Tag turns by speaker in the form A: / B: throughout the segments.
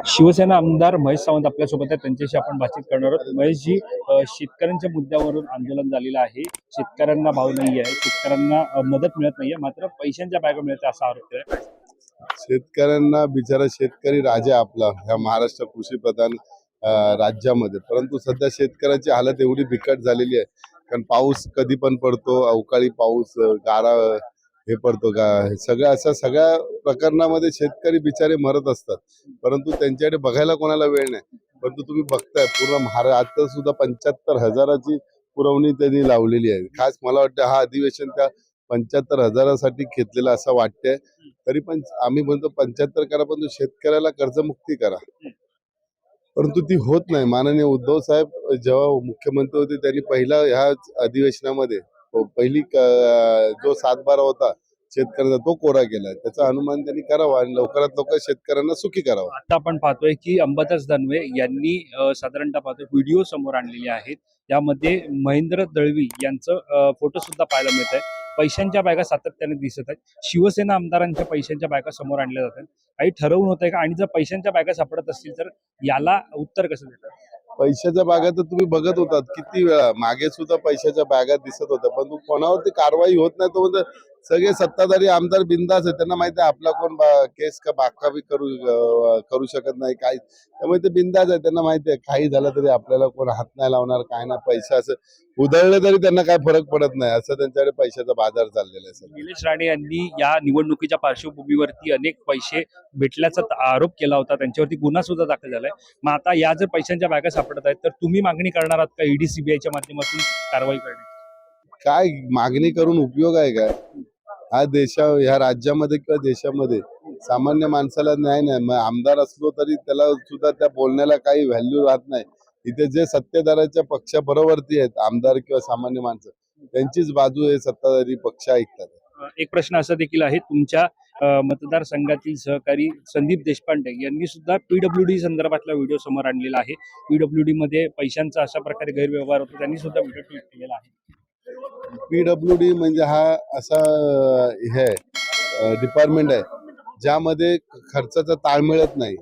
A: शिवसेना आमदार महेश सावंत आपल्यासोबत आहेत. त्यांच्याशी आपण बातचीत करणार आहोत. महेशजी, शेतकऱ्यांच्या मुद्द्यावरून आंदोलन झालेलं आहे. शेतकऱ्यांना भाव नाही आहे, शेतकऱ्यांना मदत मिळत नाहीये, मात्र पैशांच्या बॅगा मिळते असा आरोप केलाय.
B: शेतकऱ्यांना बिचारा शेतकरी राजा आपला ह्या महाराष्ट्र कृषी प्रधान राज्यामध्ये, परंतु सध्या शेतकऱ्याची हालत एवढी बिकट झालेली आहे. कारण पाऊस कधी पण पडतो, अवकाळी पाऊस, गारा हे पडतो का, सगळ्या प्रकरणामध्ये शेतकरी बिचारे मरत असतात, परंतु त्यांच्याकडे बघायला कोणाला वेळ नाही. परंतु तुम्ही बघताय पूर्ण महाराष्ट्र आता सुद्धा 75,000ची पुरवणी त्यांनी लावलेली आहे. खास मला वाटतं हा अधिवेशन त्या 75,000साठी घेतलेला असं वाटतंय. तरी पण आम्ही म्हणतो 75 करा, पण शेतकऱ्याला कर्जमुक्ती करा, परंतु ती होत नाही. माननीय उद्धव साहेब जेव्हा मुख्यमंत्री होते त्यांनी पहिला ह्या अधिवेशनामध्ये पहिली जो 7-12 होता शेतकऱ्यांचा तो कोरा केला. त्याचा अनुमान त्यांनी करावा आणि लवकरात लवकर शेतकऱ्यांना सुखी करावा.
A: आता आपण पाहतोय की अंबादास दानवे यांनी साधारणतः पाहतोय व्हिडिओ समोर आणलेले आहेत. त्यामध्ये महेंद्र दळवी यांचं फोटो सुद्धा पाहायला मिळत आहे. पैशांच्या बॅगा सातत्याने दिसत आहेत. शिवसेना आमदारांच्या पैशांच्या बॅगा समोर आणल्या जातात. काही ठरवून होत आहे का? आणि जर पैशांच्या बॅगा सापडत असतील तर याला उत्तर कसं देतात?
B: पैशाच्या बॅगा तर तुम्ही बघत होतात किती वेळा, मागे सुद्धा पैशाच्या बॅगा दिसत होत्या, पण कोणावरती कारवाई होत नाही. तो म्हणजे सगळे सत्ताधारी आमदार बिंदास आहे, त्यांना माहिती आहे आपला कोण केस का बाकावी करू शकत नाही काही, त्यामुळे ते बिंदास आहे. त्यांना माहिती आहे काही झालं तरी आपल्याला कोण हात नाही लावणार, काय ना पैसा असं उधळले तरी त्यांना काय फरक पडत नाही, असं त्यांच्याकडे पैशाचा बाजार चाललेला आहे.
A: निलेश राणे यांनी या निवडणुकीच्या पार्श्वभूमीवरती अनेक पैसे भेटल्याचा आरोप केला होता. त्यांच्यावरती गुन्हा सुद्धा दाखल झालाय. मग आता या जर पैशांच्या बॅगा सापडत आहेत तर तुम्ही मागणी करणार आहात का ईडी सीबीआयच्या माध्यमातून कारवाई करण्याची?
B: काय मागणी करून उपयोग आहे काय? ह्या राज्यामध्ये किंवा देशामध्ये सामान्य माणसाला न्याय नाही. मग आमदार असलो तरी त्याला सुद्धा त्या बोलण्याला काही व्हॅल्यू राहत नाही. इथे जे सत्तेदाराच्या पक्षाबरोबरती आहेत आमदार किंवा सामान्य माणसं, त्यांचीच बाजू हे सत्ताधारी पक्ष ऐकतात.
A: एक प्रश्न असा देखील आहे, तुमच्या मतदारसंघातील सहकारी संदीप देशपांडे यांनी सुद्धा पीडब्ल्यूडी संदर्भातला व्हिडिओ समोर आणलेला आहे. पीडब्ल्यूडी मध्ये पैशांचा अशा प्रकारे गैरव्यवहार होतो, त्यांनी सुद्धा व्हिडिओ ट्विट केलेला आहे.
B: पीडब्ल्यूडी म्हणजे हा असा हे डिपार्टमेंट आहे ज्यामध्ये खर्चाचा ताळमेळच नाही.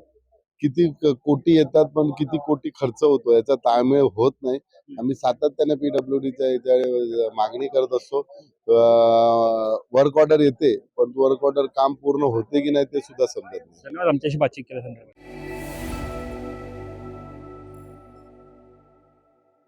B: किती कोटी येतात पण किती कोटी खर्च होतो याचा ताळमेळ होत नाही. आम्ही सातत्याने पीडब्ल्यूडीच्या याच्या मागणी करत असतो. वर्क ऑर्डर येते, पण वर्क ऑर्डर काम पूर्ण होते की नाही ते सुद्धा समजत नाही.
A: धन्यवाद आमच्याशी बातचीत केल्याबद्दल.